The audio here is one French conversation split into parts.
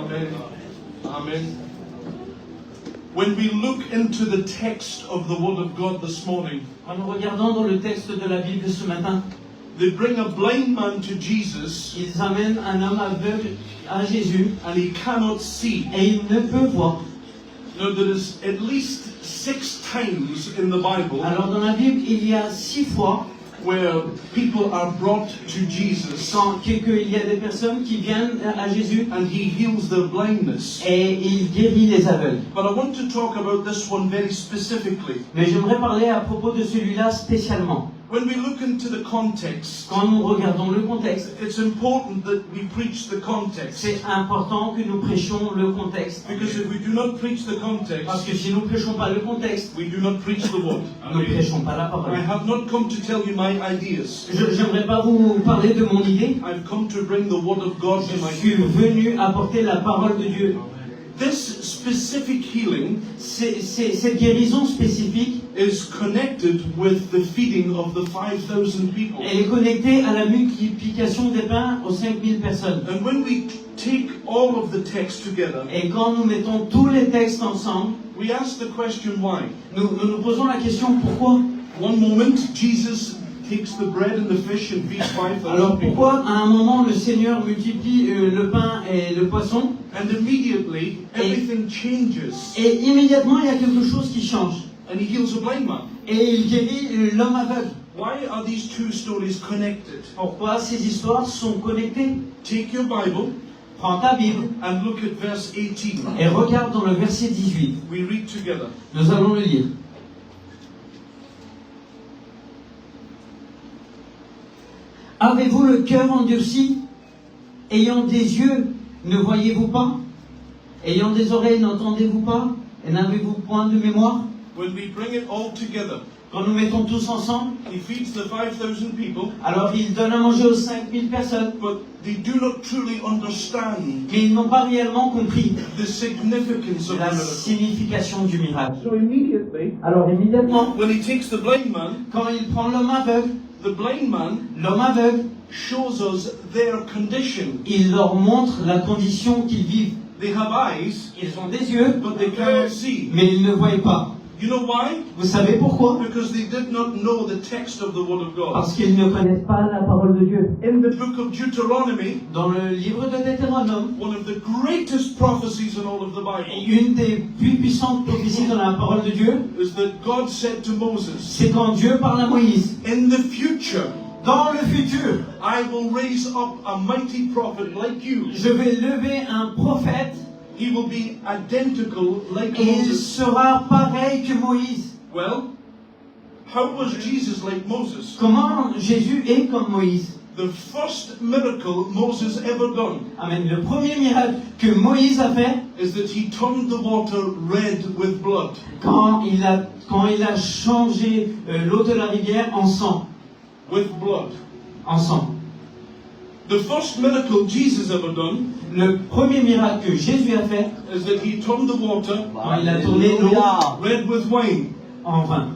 Amen. Amen. When we look into the text of the Word of God this morning, quand nous regardons dans le texte de la Bible ce matin, they bring a blind man to Jesus, ils amènent un homme aveugle à Jésus and he cannot see. et il ne peut voir. Now, there is at least 6 times in the Bible Alors dans la Bible, il y a 6 fois where people are brought to Jesus qu'il y a des personnes qui viennent à Jésus and he heals their blindness. et il guérit les aveugles. But I want to talk about this one very specifically. Mais j'aimerais parler à propos de celui-là spécialement. When we look into the context, Quand nous regardons le contexte, it's important that we preach the context. c'est important que nous prêchions le contexte. Because if we do not preach the Parce que context, si nous ne prêchons pas le contexte, we do not preach the word. nous ne prêchons pas la I parole. have not come to tell you my ideas. J'aimerais pas vous parler de mon idée. I've come to bring the word of God to my Je suis people. venu apporter la parole de Dieu. This specific healing Cette guérison spécifique, is connected with the feeding of the 5,000 people. elle est connectée à la multiplication des pains aux 5000 personnes. And when we take all of the text together, Et quand nous mettons tous les textes ensemble, we ask the question why. nous posons la question pourquoi. One moment, Jesus takes the bread and the fish and feeds 5,000 Alors people. pourquoi à un moment le Seigneur multiplie le pain et le poisson And immediately, everything changes. et immédiatement il y a quelque chose qui change And he heals a blind man. et il guérit l'homme aveugle. Why are these two stories connected? Pourquoi ces histoires sont connectées? Take your Bible Prends ta Bible and look at verse 18. et regarde dans le verset 18. We read together. Nous allons le lire. Avez-vous le cœur endurci? Ayant des yeux, ne voyez-vous pas? Ayant des oreilles, n'entendez-vous pas? Et n'avez-vous point de mémoire? When we bring it all together, Quand nous mettons tous ensemble, he feeds the 5,000 people, alors il donne à manger aux 5000 personnes, but they do not truly understand mais ils n'ont pas réellement compris the significance of the la miracle. signification du miracle. So immediately, Alors immédiatement, when he takes the blind man, quand il prend l'homme aveugle l'homme aveugle shows us their condition. il leur montre la condition qu'ils vivent. They have eyes, Ils ont des yeux, but they cannot see. mais ils ne voient pas. You know why? Vous savez pourquoi? Because they did not know the text of the Word of God. Parce qu'ils ne connaissent pas la parole de Dieu. In the book of Deuteronomy, Dans le livre de Deutéronome, one of the greatest prophecies in all of the Bible une des plus puissantes prophéties dans la parole de Dieu, is that God said to Moses, c'est quand Dieu parle à Moïse. in the future, Dans le futur, I will raise up a mighty prophet like you. je vais lever un prophète He will be identical like et il Moses. sera pareil que Moïse. Well, how was Jesus like Moses? Comment Jésus est comme Moïse? The first miracle Moses ever done Amen. Le premier miracle que Moïse a fait, is that he turned the water red with blood. quand il a changé l'eau de la rivière en sang. With blood. En sang. The first miracle Jesus ever done Le premier miracle que Jésus a fait, is that he turned the water quand il a tourné l'eau red with wine. en vin.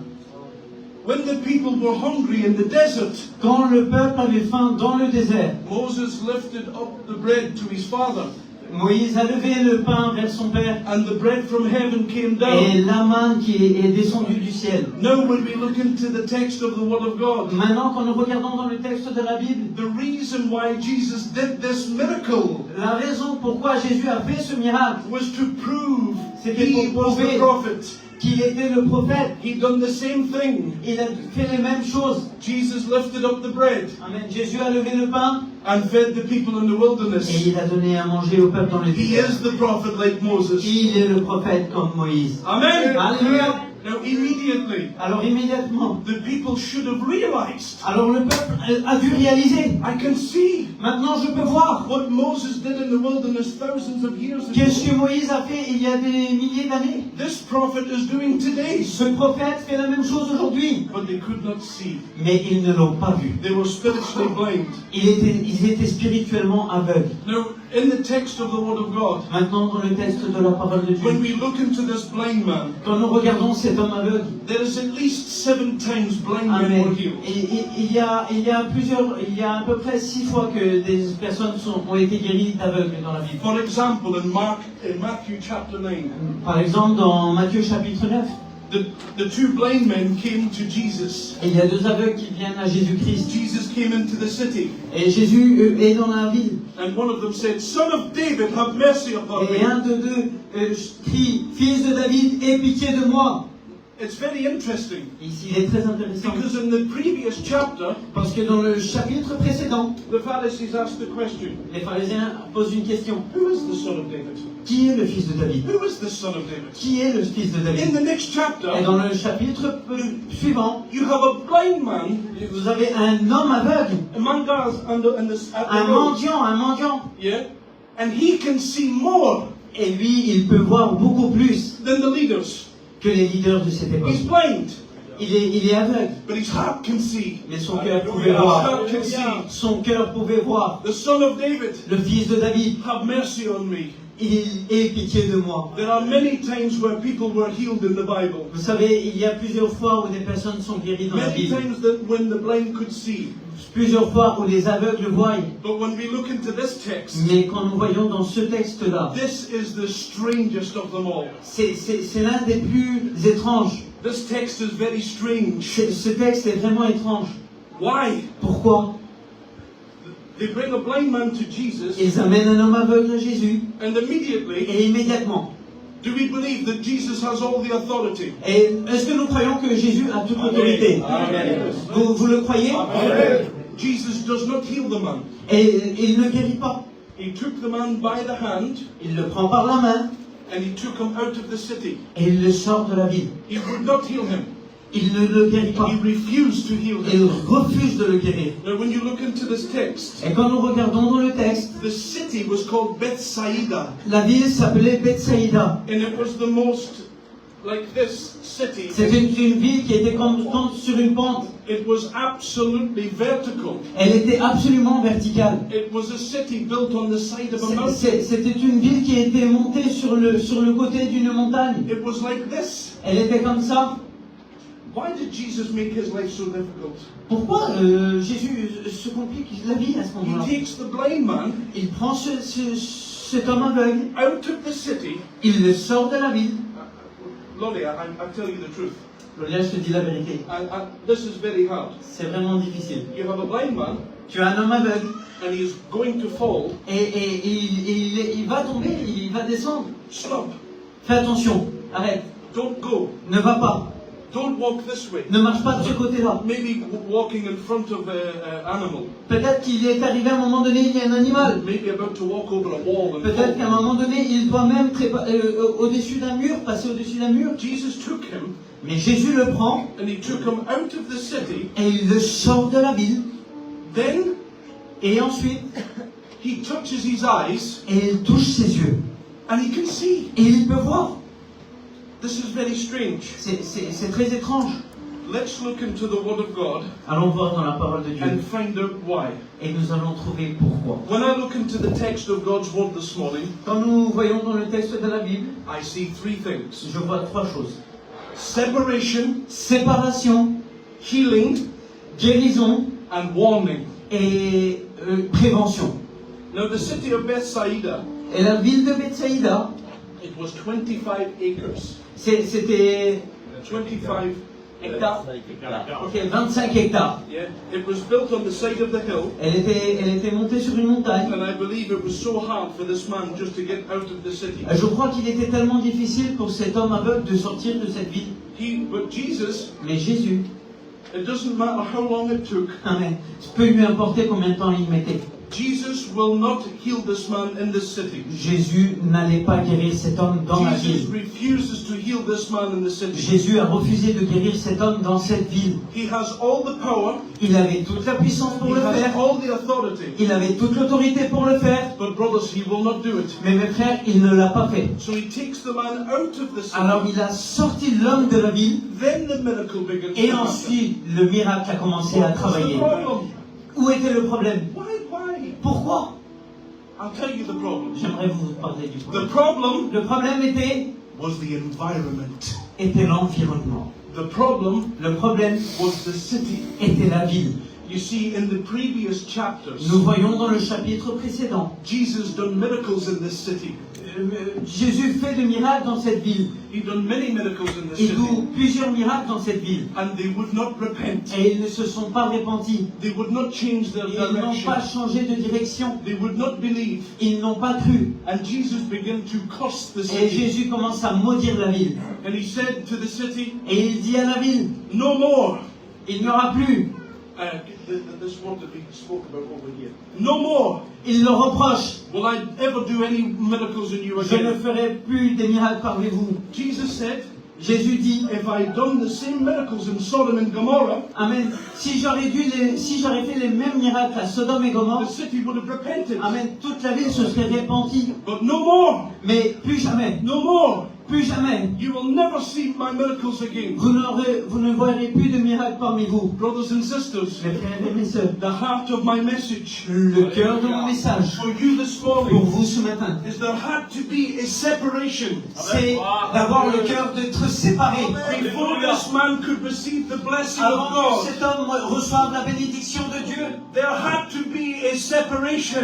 When the people were hungry in the desert, Quand le peuple avait faim dans le désert, Moses lifted up the bread to his father, Moïse a levé le pain vers son père and the bread from heaven came et down. la manne qui est descendue du ciel. Now when we look into the text of the Word of God, Maintenant, quand nous regardons dans le texte de la Bible, the reason why Jesus did this miracle la raison pourquoi Jésus a fait ce miracle, was to prove C'était he pour was the prouver prophet. qu'il était le prophète. He done the same thing. Il a fait les mêmes choses. Jesus lifted up the bread Amen. Jésus a levé le pain and fed the people in the et wilderness. il a donné à manger au peuple dans le He désert. is the prophet like Moses. Il est le prophète comme Moïse. Amen. Alléluia. Now immediately, Alors immédiatement, the people should have realized, alors le peuple a dû réaliser. I can see Maintenant je peux voir. what Moses did in the wilderness thousands of years Qu'est-ce ago. que Moïse a fait il y a des milliers d'années? This prophet is doing today. Ce prophète fait la même chose aujourd'hui. But they could not see. Mais ils ne l'ont pas vu. They were spiritually blind. Ils étaient spirituellement aveugles. Now, in the text of the Word of God, Maintenant dans le texte de la parole de when Dieu, we look into this blind man, quand nous regardons cet cet homme aveugle. there is at least 7 times blind men Amen. were healed. Et il y a à peu près 6 fois que des personnes ont été guéries d'aveugles dans la Bible. For example, in Matthew chapter 9, Par exemple, dans Matthieu chapitre 9, the 2 blind men came to Jesus. il y a 2 aveugles qui viennent à Jésus-Christ. Jesus came into the city, Et Jésus est dans la ville. and one of them said, Son of David, have mercy upon Et me. un de deux crie, Fils de David, aie pitié de moi. It's very interesting, Ici, il est très intéressant. because in the previous chapter, Parce que dans le chapitre précédent, the Pharisees asked the question, les pharisiens posent une question. who is the son of David? Qui est le fils de David? Who is the son of David? Qui est le fils de In David? the next chapter, Et dans le chapitre suivant, you have a blind man, vous avez un homme aveugle, a man goes at un the road, mendiant, yeah, and he can see more et lui, il peut voir beaucoup plus than the leaders. que les leaders de cette époque. He's blind, Il est aveugle, but his heart can see. mais son cœur pouvait His voir. heart can see. Son cœur pouvait voir. The son of David, Le fils de David, have mercy on me. il ait pitié de moi. There are many times where people were healed in the Bible. Vous savez, il y a plusieurs fois où des personnes sont guéries dans la Many Bible. times that when the blind could see. Plusieurs fois où les aveugles voient. But when we look into this text, Mais quand nous voyons dans ce texte-là, this is the strangest of them all. c'est l'un des plus étranges. This text is very strange. Ce texte est vraiment étrange. Why? Pourquoi? They bring a blind man to Jesus, Ils amènent un homme aveugle à Jésus and immediately, et immédiatement. do we believe that Jesus has all the authority? Et est-ce que nous croyons que Jésus a toute l'autorité? Vous le croyez? Jesus does not heal the man. Et il ne guérit pas. He took the man by the hand, Il le prend par la main and he took him out of the city. et il le sort de la ville. He would not heal him. Il ne le guérit pas. He refused to heal Il him. refuse de le guérir. Now, when you look into this text, Et quand nous regardons dans le texte, the city was called Bethsaida, la ville s'appelait Bethsaïda. and it was the most like this city. C'était une ville qui était comme sur une pente. It was absolutely vertical. Elle était absolument verticale. It was a city built on the side of a mountain. C'était une ville qui était montée sur le côté d'une montagne. It was like this. Elle était comme ça. Why did Jesus make his life so difficult? Pourquoi Jésus se complique la vie à ce He moment-là? takes the blind man Il prend cet homme aveugle, out of the city. il le sort de la ville. Lolly, I tell you the truth. Lolia, je te dis la vérité. And this is very hard. C'est vraiment difficile. You have a blind man, Tu as un homme aveugle and he is going to fall. et il va tomber, il va descendre. Stop. Fais attention, arrête, Don't go. ne va pas, Don't walk this way. ne marche pas de ce côté-là. Maybe walking in front of an animal. Peut-être qu'il est arrivé à un moment donné, il y a un animal. Maybe about to walk over a wall and Peut-être qu'à un fall. moment donné, il doit même au-dessus d'un mur, passer au-dessus d'un mur. Jesus took him, Mais Jésus le prend and he took him out of the city. et il le sort de la ville. Then Et ensuite, he touches his eyes, et il touche ses yeux. and he can see. Et il peut voir. This is very strange. C'est très étrange. Let's look into the Word of God Allons voir dans la parole de Dieu. and find out why. Et nous allons trouver pourquoi. When I look into the text of God's Word this morning, Quand nous voyons dans le texte de la Bible, I see 3 things. je vois 3 choses. Separation, Séparation, healing, guérison and warning. et prévention. Now the city of Bethsaida, Et la ville de Bethsaïda, it was 25 acres. c'était 25 hectares. Ok, 25 hectares. Yeah, it was built on the side of the hill, Elle était montée sur une montagne. and I believe it was so hard for this man just to get out of the city. Je crois qu'il était tellement difficile pour cet homme aveugle de sortir de cette ville. But Jesus, Mais Jésus, it doesn't matter how long it took, amen, peu lui importait combien de temps il mettait. Jesus will not heal this man in this city. Jésus n'allait pas guérir cet homme dans la Jesus ville. refuses to heal this man in the city. Jésus a refusé de guérir cet homme dans cette ville. He has all the power, Il avait toute la puissance pour he le has faire. all the authority, Il avait toute l'autorité pour le faire. but brothers, he will not do it. Mais mes frères, il ne l'a pas fait. So he takes the man out of the Alors city. il a sorti l'homme de la ville Then the miracle begins et to happen. ensuite le miracle a commencé à What's the travailler. problem? Où était le problème? Why? Pourquoi? I'll tell you the problem. J'aimerais vous parler du The problème. problem Le problème était was the environment. était l'environnement. The problem Le problème was the city. était la ville. You see, in the previous chapters, Nous voyons dans le chapitre précédent, Jesus done miracles in this city. Jésus fait de miracles dans cette ville. He done many miracles in this Il city. doit plusieurs miracles dans cette ville. And they would not repent. Et ils ne se sont pas repentis. They would not change their Ils n'ont direction. pas changé de direction. They would not believe. Ils n'ont pas cru. And Jesus began to curse the Et city. Jésus commence à maudire la ville. And he said to the city, Et il dit à la ville, no more. il n'y aura plus. This word that we spoke about over here. No more Il le reproche. will I ever do any miracles in you Je ne again. ferai plus des miracles parmi vous. Jesus said, Jésus dit, if I had done the same miracles in Sodom and Gomorrah, Amen. Si j'aurais fait les mêmes miracles à Sodome et the Gomorrhe, city would have repented. Amen, toute la ville se serait repentie. But no more, Mais plus jamais, no more. plus jamais, You will never see my miracles again. vous ne verrez plus de miracles parmi vous. Brothers and sisters, Mes frères et mes sœurs, the heart of my message le cœur de mon message for you this pour morning vous ce matin, is there had to be a separation. c'est d'avoir le cœur d'être séparé. Before this man could receive the blessing of Avant que God, cet homme reçoive la bénédiction de Dieu, there had to be a separation.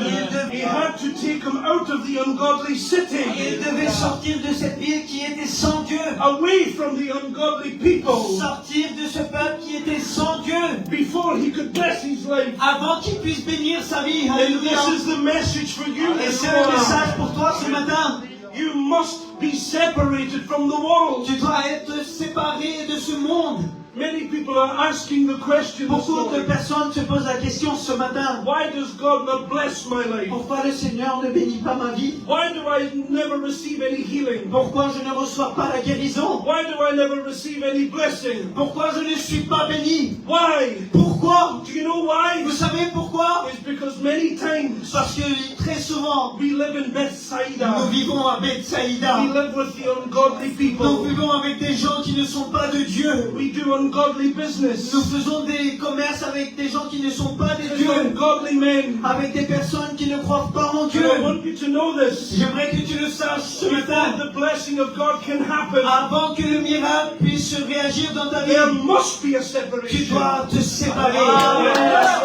He had to take him out of the ungodly il city, devait sortir de cette ville qui était sans Dieu, away from the ungodly people, sortir de ce peuple qui était sans Dieu, before he could bless his life. avant qu'il puisse bénir sa vie. And Alléluia. this is the message for you Et this c'est le morning. message pour toi ce matin. You must be separated from the world. Tu dois être séparé de ce monde. Many people are asking the question this Beaucoup de morning, personnes se posent la question ce matin. why does God not bless my life? Pourquoi le Seigneur ne bénit pas ma vie? Why do I never receive any healing? Pourquoi je ne reçois pas la guérison? Why do I never receive any blessing? Pourquoi je ne suis pas béni? Why? Pourquoi? Do you know why? Vous savez pourquoi? It's because many times Parce que très souvent, we live in nous Bethsaida. vivons à Bethsaïda. We live with the ungodly Nous people. vivons avec des gens qui ne sont pas de Dieu. We do ungodly business. Nous faisons des commerces avec des gens qui ne sont pas de With Dieu. ungodly men. Avec des personnes qui ne croient pas en And Dieu. I want you to know this. J'aimerais que tu le saches ce Before matin. the blessing of God can happen, Avant que le miracle puisse se réagir dans ta there vie, must be a tu separation. dois te séparer. Hallelujah.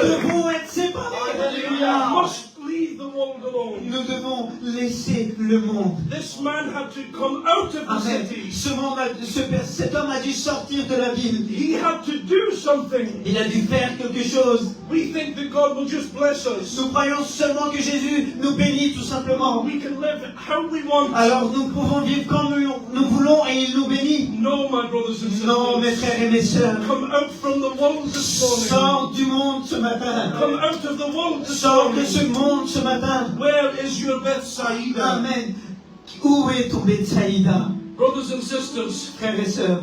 Nous devons être séparés. You Alléluia. must leave the world alone. Nous devons laisser le monde. This man had to come out of the Amen. city. Cet homme a dû sortir de la ville. He had to do something. Il a dû faire quelque chose. We think that God will just bless us. Nous croyons seulement que Jésus nous bénit tout simplement. We can live how we want. Alors nous pouvons vivre comme nous voulons et il nous bénit. No, my brothers and Non, mes sisters. frères et mes sœurs. Come out from the world this morning. Sors du monde ce matin. Come out of the world this Sors de morning. ce monde ce matin. Where is your Bethsaida? Amen. Où est ton Bethsaïda? Brothers and sisters, Frères et sœurs,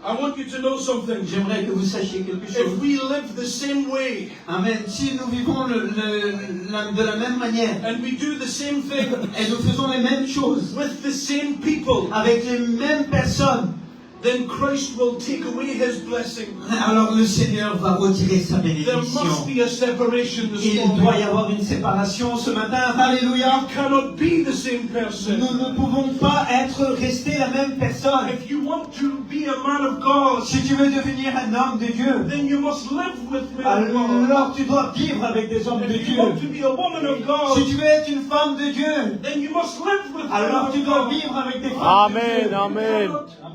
I want you to know something. j'aimerais que vous sachiez quelque chose. If we live the same way Amen. Si nous vivons de la même manière and we do the same thing et nous faisons les mêmes choses with the same people, avec les mêmes personnes, then Christ will take away his blessing. alors le Seigneur va retirer sa There bénédiction. must be a separation this Il doit y morning. avoir une séparation ce matin. Alléluia. You cannot be the same person. Nous ne pouvons pas rester la même personne. If you want to be a man of God, Si tu veux devenir un homme de Dieu, then you must live with men of God. alors tu dois vivre avec des hommes de If you Dieu. want to be a woman of Si God, tu veux être une femme de Dieu, then you must live with men alors of tu dois God. vivre avec des femmes de Dieu. Amen.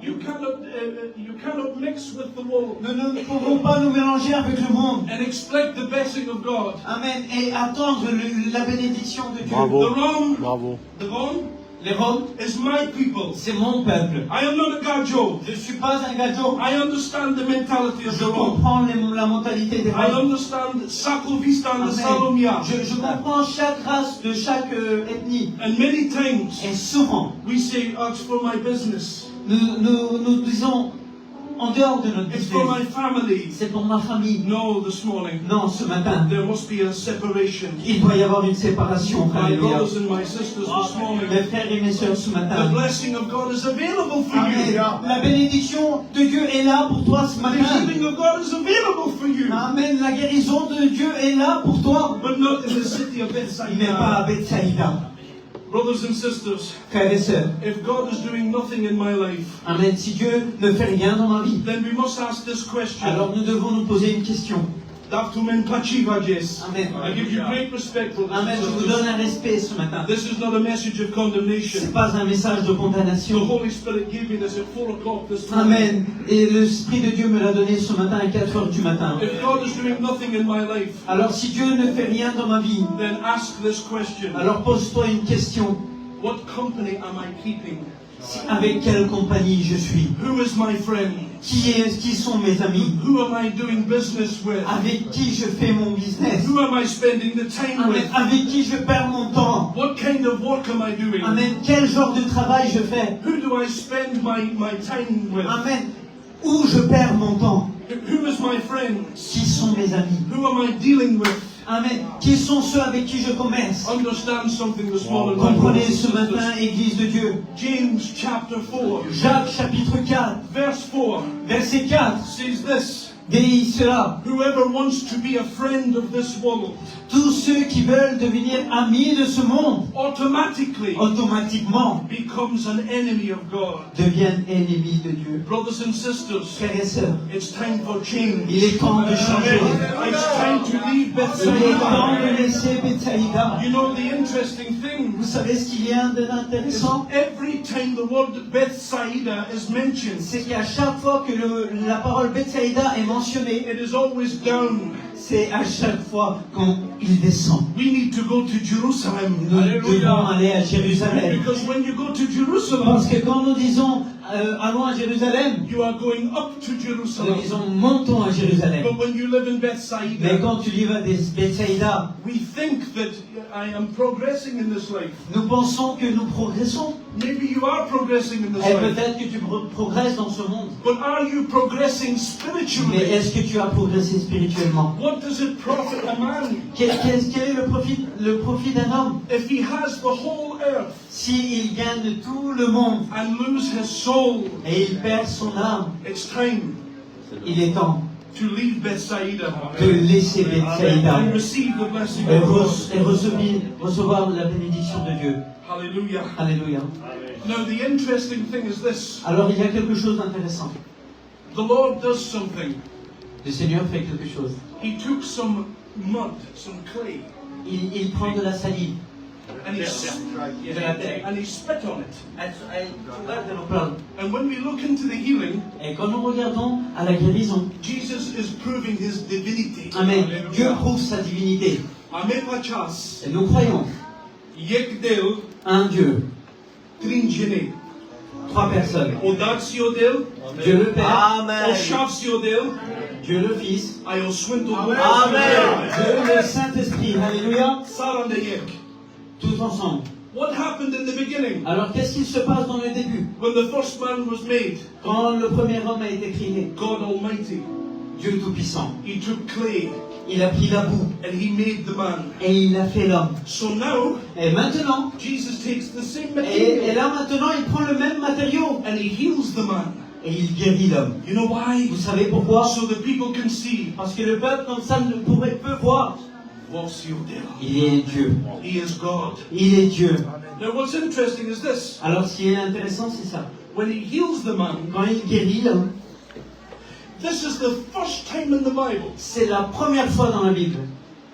You cannot mix with the world Nous ne pouvons pas nous mélanger avec le monde. and expect the blessing of God. Amen. Et attendre la bénédiction de Dieu. Bravo. The Rome, Bravo. the Rome Les Roms, is my people. c'est mon peuple. I am not a gajo. Je ne suis pas un gadjo. I understand the mentality of Je the Rome. comprends la mentalité des I Roms. understand Sakovista and Amen. the Salomia. Je comprends chaque race de chaque ethnie. And many times Et souvent, we say, oh, it's for my business. nous disons, en dehors de notre It's for my business, family. c'est pour ma famille. No, this morning, Non, ce matin, there must be a separation. il doit y avoir une séparation. My Alléluia. brothers and my sisters this morning, Mes frères et mes sœurs ce the matin. blessing of God is available for Amen. you. La bénédiction de Dieu est là pour toi ce The matin. healing of God is available for you. Amen. La guérison de Dieu est là pour toi. But not in the city of Mais pas à Bethsaida. Bethsaïda. Brothers and sisters, Frères et sœurs, if God is doing nothing in my life, amen, si Dieu ne fait rien dans ma vie, then we must ask this question. alors nous devons nous poser une question. Amen. I give you great respect, brothers Amen, and je vous sisters. donne un respect ce matin. This is not a message of Ce condemnation. n'est pas un message de The condamnation. Holy Spirit gave me this at 4 o'clock this morning. Amen. Et l'Esprit de Dieu me l'a donné ce matin à 4 heures du matin. If God is doing nothing in my life, Alors si Dieu ne fait rien dans ma vie, then ask this question. alors pose-toi une question. What company am I keeping? Avec quelle compagnie je suis? Who is my friend? Qui sont mes amis? Who am I doing business with? Avec qui je fais mon business? Who am I spending the time Amen. with? Avec qui je perds mon temps? What kind of work am I doing? Amen. Quel genre de travail je fais? Who do I spend my time with? Amen. Où je perds mon temps? Who is my friend? Qui sont mes amis? Who am I dealing with? Amen. Qui sont ceux avec qui je commerce? Understand something this morning. Comprenez ce matin, Église de Dieu. James chapter 4, Jacques chapitre 4, verse 4 verset 4, says this. dit cela. Whoever wants to be a friend of this world Tous ceux qui veulent devenir amis de ce monde, automatically automatiquement becomes an enemy of God. deviennent ennemis de Dieu. Brothers and sisters, Frères et sœurs, it's time for change. il est temps de changer. It's time to leave Il est temps de Bethsaida. laisser Bethsaïda. You know the interesting thing? Vous savez ce qu'il y a d'intéressant? Every time the word Bethsaida is mentioned, C'est qu'à chaque fois que la parole Bethsaïda est mentionnée, it is always down. c'est à chaque fois quand il descend. We need to go to Jerusalem. Nous devons aller à Jérusalem. Because when you go to Jerusalem, Parce que quand nous disons allons à Jérusalem, you are going up to nous Jerusalem. disons montons à Jérusalem. But when you live in Mais Bethsaida, quand tu vis à Bethsaïda, we think that I am progressing in this life. nous pensons que nous progressons. Maybe you are progressing in this Et life. peut-être que tu progresses dans ce monde. But are you progressing Mais spiritually? est-ce que tu as progressé spirituellement? What does it profit a man Quel est le profit d'un homme if he has the whole earth s'il gagne tout le monde and lose his soul? et il perd son âme? It's time Il est temps to leave Bethsaida de laisser Bethsaïda and receive the blessing et of God. recevoir la bénédiction de Dieu. Hallelujah. Alléluia. Now the interesting thing is this. Alors il y a quelque chose d'intéressant. The Lord does something. Le Seigneur fait quelque chose. He took some mud, some clay, Il prend de la salive, and he spit on it. And when we look into the healing, Et quand nous regardons à la guérison, Jesus is proving his divinity. Amen, Dieu prouve sa divinité. Amepachas, Et nous croyons Yekdel, un Dieu, Tringene, 3 personnes. Odatsiodel, Dieu le Père, Oshavsiodel, Dieu le Fils, Ayoswintodel, Dieu le Saint-Esprit. Alléluia. Sarandayek. Tous ensemble. What happened in the beginning Alors qu'est-ce qui se passe dans le début? when the first man was made? Quand le premier homme a été créé, God Almighty, Dieu Tout-Puissant, He took clay il a pris la boue and He made the man. et il a fait l'homme. So now, Et maintenant, Jesus takes the same et material là maintenant, il prend le même matériau and He heals the man. et il guérit l'homme. You know why? Vous savez pourquoi? So the people can see. Parce que le peuple comme ça ne peut voir. Vosiodel. Il est Dieu. He is God. Il est Dieu. Now what's interesting is this. Alors ce qui est intéressant, c'est ça. When He heals the man, Quand il guérit l'homme, this is the first time in the Bible c'est la première fois dans la Bible.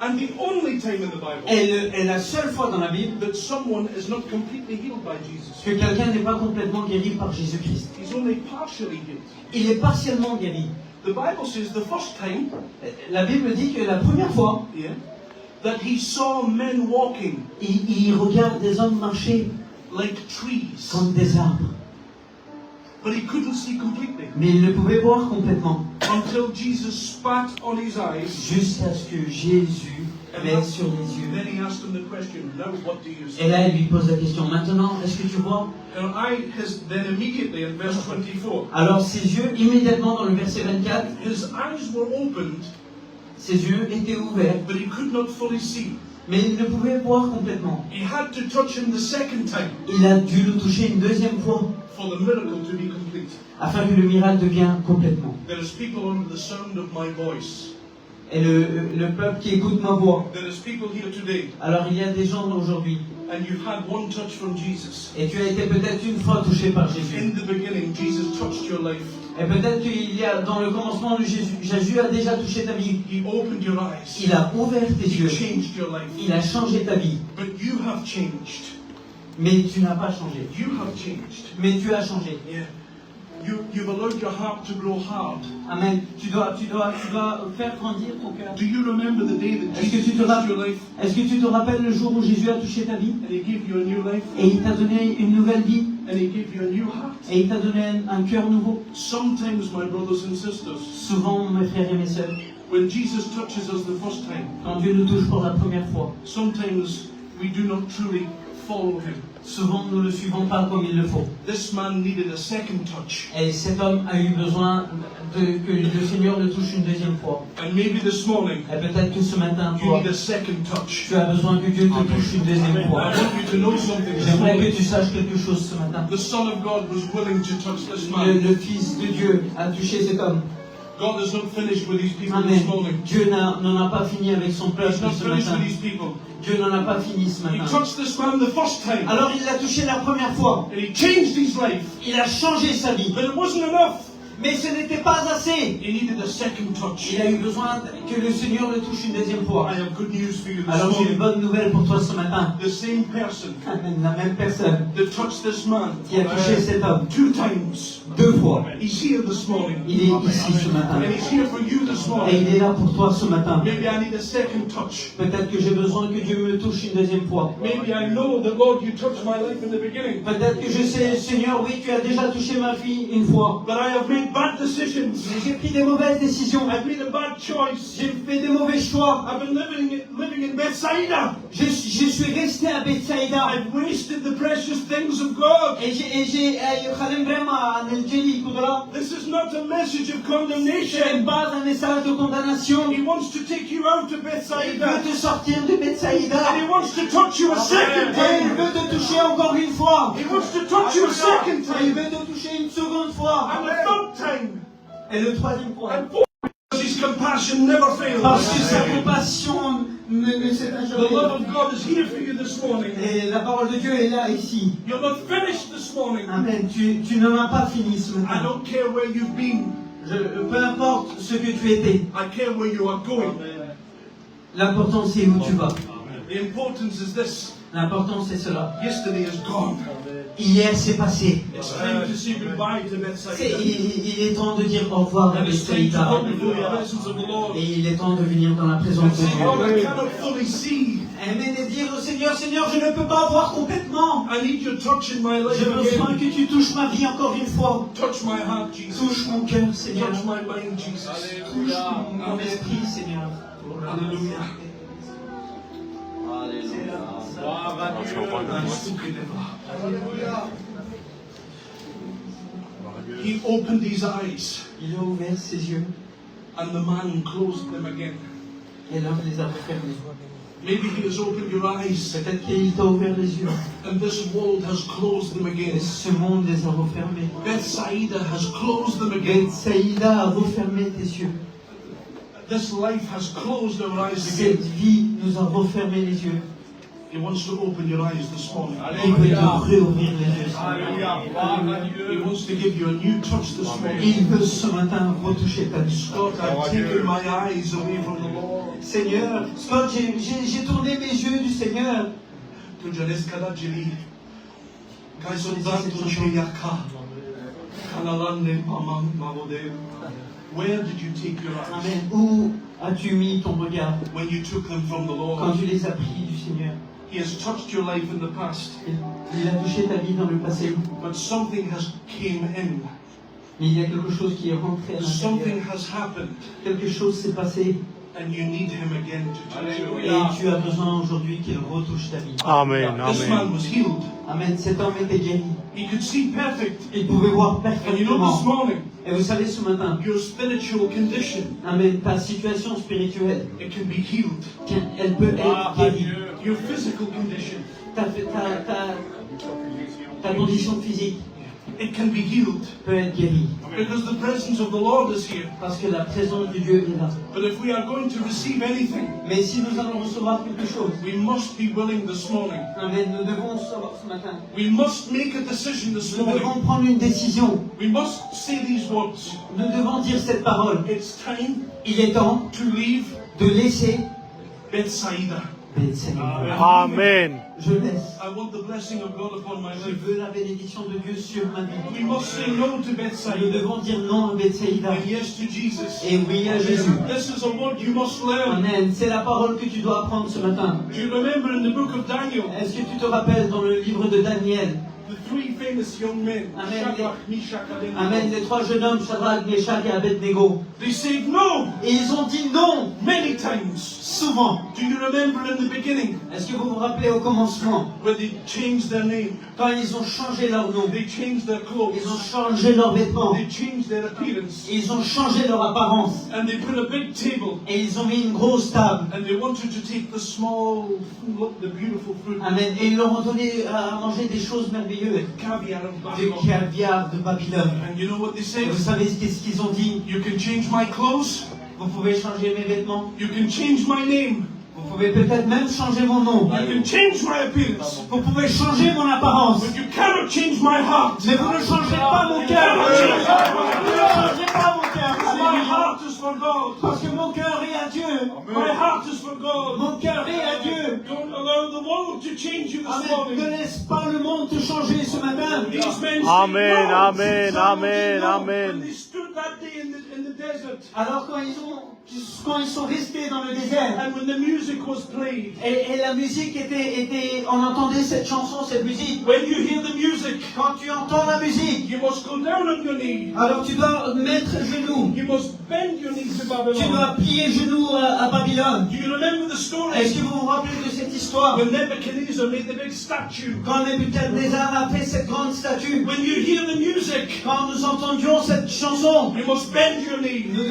and the only time in the Bible Et la seule fois dans la Bible that someone is not completely healed by Jesus. que quelqu'un n'est pas complètement guéri par Jésus-Christ. He's only partially healed. Il est partiellement guéri. The Bible says the first time, La Bible dit que la première fois, yeah, that He saw men walking il regarde des hommes marcher like trees, comme des arbres. but He couldn't see completely Mais il ne pouvait voir complètement. until Jesus spat on his eyes. Jusqu'à ce que Jésus met sur les yeux. Then He asked him the question, now what do you see? Et là, il lui pose la question, maintenant, est-ce que tu vois? And then immediately in verse 24, Alors ses yeux, immédiatement dans le verset 24, his eyes were opened, ses yeux étaient ouverts, but he could not fully see. mais il ne pouvait voir complètement. He had to touch him the second time Il a dû le toucher une deuxième fois, for the miracle to be complete. afin que le miracle devienne complètement. There is people under the sound of my voice. et le peuple qui écoute ma voix. There is people here today, Alors il y a des gens aujourd'hui, and you've had one touch from Jesus. et tu as été peut-être une fois touché par Jésus. In the beginning, Jesus touched your life. Et peut-être qu'il y a dans le commencement de Jésus a déjà touché ta vie. He opened your eyes. Il a ouvert tes He yeux. changed your life. Il a changé ta vie. But you have changed. Mais tu n'as pas changé. You have changed. Mais tu as changé. Yeah. You've allowed your heart to grow hard. Amen. Tu dois faire grandir ton cœur. Do you remember the day that Est-ce que Jesus tu te touched your life Est-ce que tu te rappelles le jour où Jésus a touché ta vie? and He gave you a new life Et il t'a donné une nouvelle vie? and He gave you a new heart? Et il t'a donné un cœur nouveau? Sometimes, my brothers and sisters, Souvent, mes frères et mes sœurs, when Jesus touches us the first time, quand Dieu nous touche pour la première fois, sometimes we do not truly follow Him. souvent nous ne le suivons pas comme il le faut. This man needed a second touch. Et cet homme a eu besoin que le Seigneur le touche une deuxième fois. And maybe this morning, Et peut-être que ce matin, you toi, need a second touch. tu as besoin que Dieu te touche une deuxième I fois. want you to know something this J'aimerais morning. que tu saches quelque chose ce matin. The Son of God was willing to touch this man. Le Fils de Dieu a touché cet homme. God is not finished with these people Amen. this morning. Dieu n'en a pas fini avec son peuple He's not ce finished matin. with these people. Dieu n'en a pas fini ce He matin. touched this man the first time. Alors il l'a touché la première fois. And He changed his life. Il a changé sa vie. But it wasn't enough. Mais ce n'était pas assez. He needed a second touch. Il a eu besoin que le Seigneur le touche une deuxième fois. I have good news for you this Alors j'ai une morning. bonne nouvelle pour toi ce matin. The same person Amen. La même personne that touched this man qui a touché cet homme 2 times. 2 fois. He's here this morning. Il est ici ce matin. And He's here for you this Et morning. il est là pour toi ce matin. Maybe I need a second touch. Peut-être que j'ai besoin que Dieu me touche une deuxième fois. Maybe I know that, Lord, you touched my life in the beginning. Peut-être que je sais, Seigneur, oui, tu as déjà touché ma vie une fois. But I have made bad decisions. Mais j'ai pris des mauvaises décisions. I've made a bad choice. J'ai fait des mauvais choix. I've been living in Bethsaida. Je suis resté à Bethsaïda. I've wasted the precious things of God. Et j'ai خلينا vraiment نلجي كدرة. This is not a message of C'est condemnation. pas un message de condamnation. He wants to take you out of Il Bethsaida. veut te sortir de Bethsaïda. And He wants to touch you a second Et il time. veut te toucher encore une fois. He wants to touch you a second Et il time. veut te toucher une seconde fois. And a third time. Et le troisième fois. And fourth. Because His compassion never Parce que sa fails. compassion ne s'éteint The love jamais. of God is here for you this morning. Et la parole de Dieu est là, ici. You're not finished this morning. Amen. Tu n'en as pas fini ce I matin. don't care where you've been. Peu importe ce que tu étais. I care where you are going. L'important c'est où tu vas. The importance is this. L'important c'est cela. Yesterday is gone. Hier c'est passé. It's time to say goodbye to Bethsaida. Il est temps de dire au revoir à And it's time to Bethsaïda. come before the presence of the Lord. Et il est temps de venir dans la And présence de say, Lord, I Dieu. cannot fully see. Amen. Et dire au Seigneur, Seigneur, je ne peux pas voir complètement. I need your touch in my life J'ai besoin again. que tu touches ma vie encore une fois. Touch my heart, Jesus. Touche mon cœur, Seigneur. Touch my mind, Jesus. Touche mon esprit, Seigneur. Hallelujah. He opened his eyes Il a ouvert ses yeux and the man closed them again. et l'homme les a refermés. Maybe he has opened your eyes Peut-être qu'il t'a ouvert les yeux and this world has closed them et again. ce monde les a refermés. Bethsaida has closed them again. Bethsaïda a refermé tes yeux. This life has closed our eyes Cette again. vie nous a refermé les yeux. He wants to open your eyes this morning. Il veut te réouvrir les yeux. He wants to give you a new touch this morning. Il veut ce matin retoucher ta vie. Scott, I've taken my eyes away from the Lord. Seigneur, Scott, j'ai tourné mes yeux du Seigneur. Tujaneskaladjili. Kaisondanto Cheyaka. Kalalande Mamam Mavode. Where did you take your eyes? Amen. Où as-tu mis ton regard When you took them from the quand Lord. tu les as pris du Seigneur? He has touched your life in the past, Il a touché ta vie dans le passé, but something has came in. mais il y a quelque chose qui est rentré à l'intérieur. Something has happened, Quelque chose s'est passé and you need Him again to touch you. et tu as besoin aujourd'hui qu'il retouche ta vie. Amen. This Amen. man was healed. Amen. Cet homme était guéri. He could see perfect. Il pouvait voir And you know this perfectement. morning, Et vous savez, ce matin, your spiritual condition, Amen, ta situation spirituelle, it can be healed. elle peut être guérie. Your physical condition, Ta condition physique, it can be healed. peut être guéri. Because the presence of the Lord is here. Parce que la présence de Dieu est là. But if we are going to receive anything, Mais si nous allons recevoir quelque chose, we must be willing this morning. amen, nous devons savoir ce matin. We must make a decision this Nous devons morning. prendre une décision. We must say these words. Nous devons dire cette parole. It's time Il est temps to leave de laisser Bethsaida. Bethsaida. Amen. Je laisse. I want the blessing of God upon my Je life. veux la bénédiction de Dieu sur ma vie. We must say no to Nous Bethsaida devons dire non à Bethsaida and yes to Jesus. et oui à Jésus. This is a word you must learn. Amen. C'est la parole que tu dois apprendre ce matin. Do you remember in the book of Daniel, Est-ce que tu te rappelles dans le livre de Daniel? the three famous young men, Amen. Shadrach, Meshach, and Amen. Abednego, Les trois jeunes hommes, Shadrach, Meshach et Abednego. they said no Et ils ont dit non, many times. souvent. Do you remember in the beginning Est-ce que vous vous rappelez au commencement, when they changed their name, quand ils ont changé leur nom, they changed their ils ont clothes, changé leurs vêtements, they changed their appearance, ils ont changé leur apparence, and they put a big table, et ils ont mis une grosse table. and they wanted to take the small, look, the beautiful fruit, Amen. Et ils leur ont donné à manger des choses merveilleuses. caviar of Du Babylon. caviar de Babylone. And you know what they Et said? vous savez qu'est-ce qu'ils ont dit? You can change my clothes, Vous pouvez changer mes vêtements. you can change my name, Vous pouvez peut-être même changer mon nom. you can change my appearance, Vous pouvez changer mon apparence. but you cannot change my heart. Mais vous ne changerez pas mon cœur. Vous ne changerez pas mon cœur. My heart is for God. Parce que mon cœur est à Dieu. My heart is for God. Mon cœur est à Dieu. Don't allow the world to change you this Amen. Ne morning. laisse pas le monde te changer ce matin. These men said Amen, no. amen, amen, No. amen. When they stood that day in the desert, Alors quand ils sont restés dans le désert, and when the music was played, et la musique on entendait cette chanson, cette musique. when you hear the music, Quand tu entends la musique, you must go down on your knee. alors tu dois mettre genoux. You must bend your knees to Tu Babylon. dois plier genoux à Babylone. Do you remember the Est-ce story que vous vous rappelez de cette histoire? when Nebuchadnezzar made the big statue? Quand Nebuchadnezzar a fait cette grande statue, When you hear the music, quand nous entendions cette chanson, you must bend your knee. nous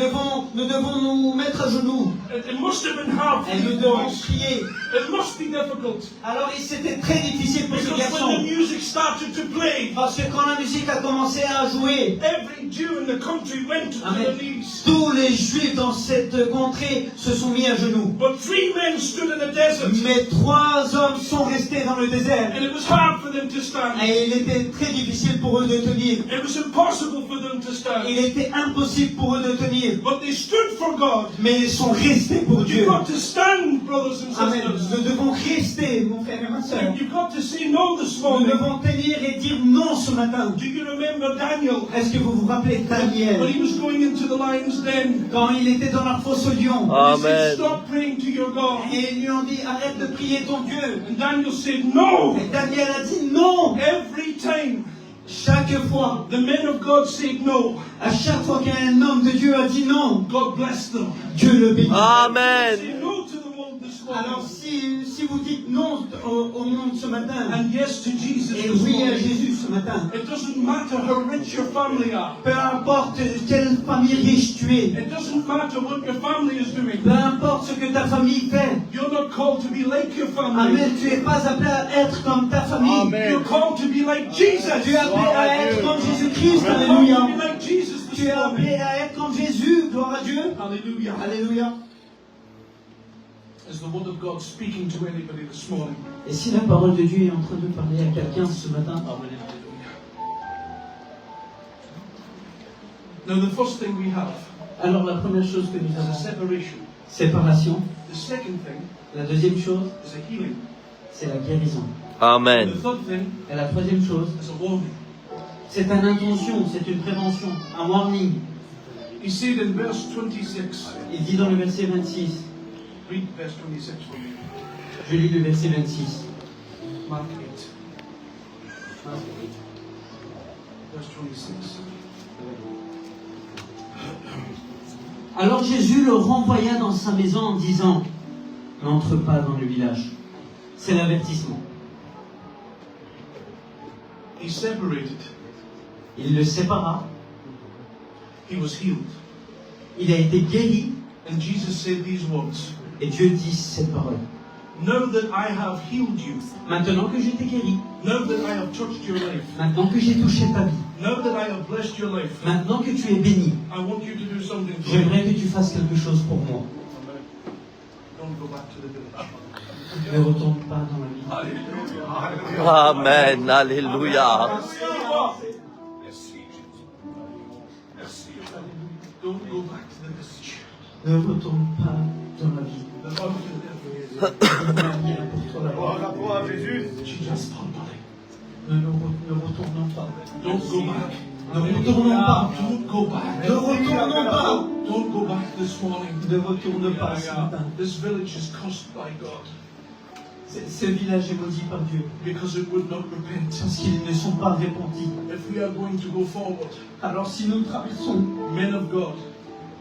devons nous mettre à genoux It must have been hard for et nous these devons boys. prier. It must be difficult. Alors c'était très difficile pour ces Because when the garçons. music started to play, Parce que quand la musique a commencé à jouer, every Jew in the country went to Amen. their knees. tous les juifs dans cette contrée se sont mis à genoux. But three men stood in the desert, Mais trois hommes sont restés dans le désert. and it was hard for them to stand. Et il était très difficile pour eux de tenir. It was impossible for them to stand. Il était impossible pour eux de tenir. But they stood for God. Mais ils sont restés pour Dieu. You've got to stand, brothers and Amen. sisters. Nous devons rester, mon frère et ma soeur. You've got to say no this Nous morning. devons tenir et dire non ce matin. Do you remember Daniel? Est-ce que vous vous rappelez When Daniel? he was going into the lion's den, Quand il était dans la fosse au lion. they said, Amen. stop praying to your God. Et ils lui ont dit, arrête de prier ton Dieu. And Daniel said, no. Et Daniel a dit non. Every time Chaque fois, the men of God said no, à chaque fois qu'un homme de Dieu a dit non, God blessed them. Dieu le bénit. Amen. Say no to the world this Alors morning. si vous dites non au monde ce matin, And yes to Jesus et this oui à morning. Jésus ce matin, It doesn't matter how rich your family are. peu importe quelle famille riche tu es, It doesn't matter what your family is doing. peu importe ce que ta famille fait, You're not called to be like your family. Amen, tu n'es pas appelé à être comme ta famille. Amen. You're called to be like Jesus. Tu es appelé à être comme Jésus-Christ, You're called alléluia. to be like Jesus Tu this es appelé morning. à être comme Jésus, gloire à Dieu. Hallelujah. Alléluia. Is the word of God speaking to anybody this morning? Et si la parole de Dieu est en train de parler à quelqu'un ce matin, Now the first thing we have alors la première chose que nous is a avons, separation. séparation. The second thing La deuxième chose, is a healing. c'est la guérison. And Amen. the third thing Et la troisième chose, is a warning. c'est une intention, c'est une prévention, un warning. He said in verse 26, Il dit dans le verset 26, read verse 26 for me. je lis le verset 26. Mark 8, verse 26. Alors Jésus le renvoya dans sa maison en disant, n'entre pas dans le village. C'est l'avertissement. He separated. Il le sépara, He was healed. il a été guéri, And Jesus said these words, et Dieu dit cette parole. Know that I have healed you. Maintenant que je t'ai guéri, Know that I have touched your life. maintenant que j'ai touché ta vie, Know that I have blessed your life. maintenant que tu es béni, I want you to do something for me. j'aimerais que tu fasses quelque chose pour moi. Don't go back to the village. Ne retourne pas dans la vie. Amen. Alléluia. Don't go back to the village. Ne retourne pas dans la vie. The Lord will live. Il y a rien pour toi là-bas. Jesus, Father. Ne retournons pas. Don't go back. Ne retournons pas. Don't go back. Ne retournons pas. Don't go back this morning. Ne retourne pas ce matin. This village is cursed by God Ce village est maudit par Dieu because it would not repent. parce qu'ils ne sont pas repentis. If we are going to go forward, Alors si nous traversons, men of God,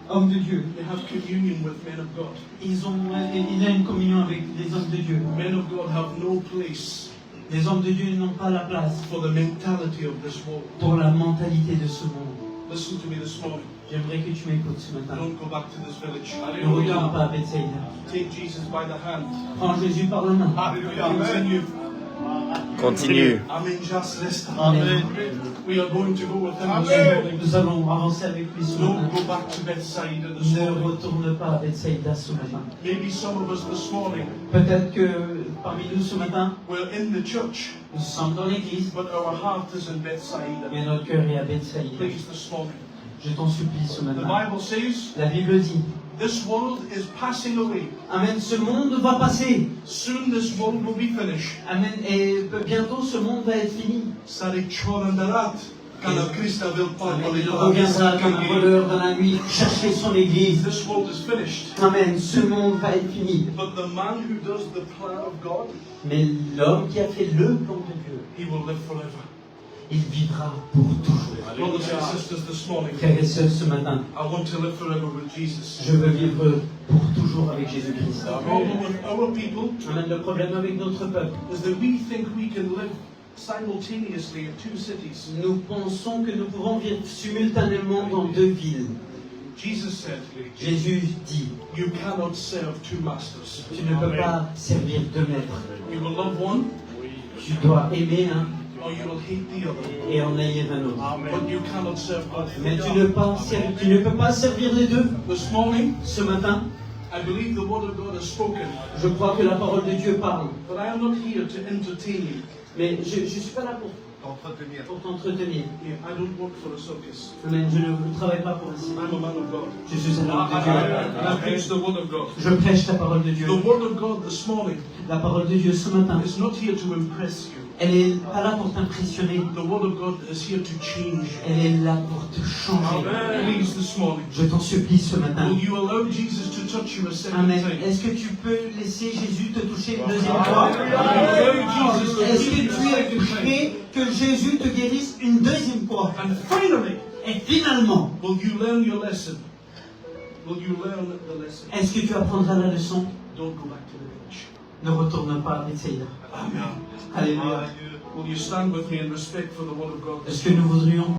hommes de Dieu, they have communion with men of God. il a une communion avec les hommes de Dieu. Men of God have no place Les hommes de Dieu n'ont pas la place for the mentality of this world. pour la mentalité de ce monde. Listen to me this morning. J'aimerais que tu m'écoutes ce matin. Don't go back to this village. Ne retourne pas à Bethsaïda. Take Jesus by the hand. Prends Jésus par la main. Continue. Continue. Amen. Just listen. Amen. We are going to go with him this morning. Nous allons avancer avec lui ce matin. Don't go back to Bethsaida this Ne morning. retourne pas à Bethsaïda ce matin. Maybe some of us this morning, Peut-être que parmi nous ce matin, we're in the church, nous sommes dans l'église, but our heart is in Bethsaida. mais notre cœur est à Bethsaïda. Please, this morning. Je t'en supplie ce The matin. Bible says, La Bible dit, this world is passing away. Amen, ce monde va passer. Soon this world will be finished. Amen, et bientôt ce monde va être fini. Sarik chorandarat. Kana Krista vil Amen, il reviendra comme un voleur dans la nuit chercher son église. This world is finished. Amen, ce monde va être fini. But the man who does the plan of God, Mais l'homme qui a fait le plan de Dieu, he will live forever. il vivra pour toujours. Brothers and sisters, this morning, Frères et sœurs, ce matin, I want to live forever with Jesus. je veux vivre pour toujours avec Jésus-Christ. The problem with our people Amen, le problème avec notre peuple, is that we think we can live simultaneously in two cities. nous pensons que nous pouvons vivre simultanément dans deux villes. Jesus said, Jésus dit, you cannot serve two masters. tu ne peux pas servir deux maîtres. You will love one Tu dois aimer un or you will hate the other. et en haïr un autre. But you cannot serve both. Mais tu ne peux pas servir les deux. This morning, Ce matin, I believe the word of God has spoken, je crois que la parole de Dieu parle. but I am not here to entertain you. Mais je ne suis pas là pour t'entretenir. Yeah, I don't work for a circus. Amen. Je ne travaille pas pour ici. I'm a man of God. Je suis un homme de And I Dieu. preach the word of God. Je prêche la parole de Dieu. The word of God this morning La parole de Dieu ce matin, is not here to impress you. elle est pas là pour t'impressionner. The word of God is here to change you. Elle est là pour te changer. Please, this morning, Je t'en supplie ce matin. will you allow Jesus to touch you a second Amen. time? Est-ce que tu peux laisser Jésus te toucher une deuxième fois? Allow Jesus to Est-ce que heal you tu a es second time? prêt que Jésus te guérisse une deuxième fois? And finally, Et finalement, will you learn your lesson? Will you learn the lesson? est-ce que tu apprendras la leçon? Don't go back to the village. Ne retourne pas à Bethsaïda. Amen. Alléluia. Will you stand with me in respect for the word of God? Est-ce que nous voudrions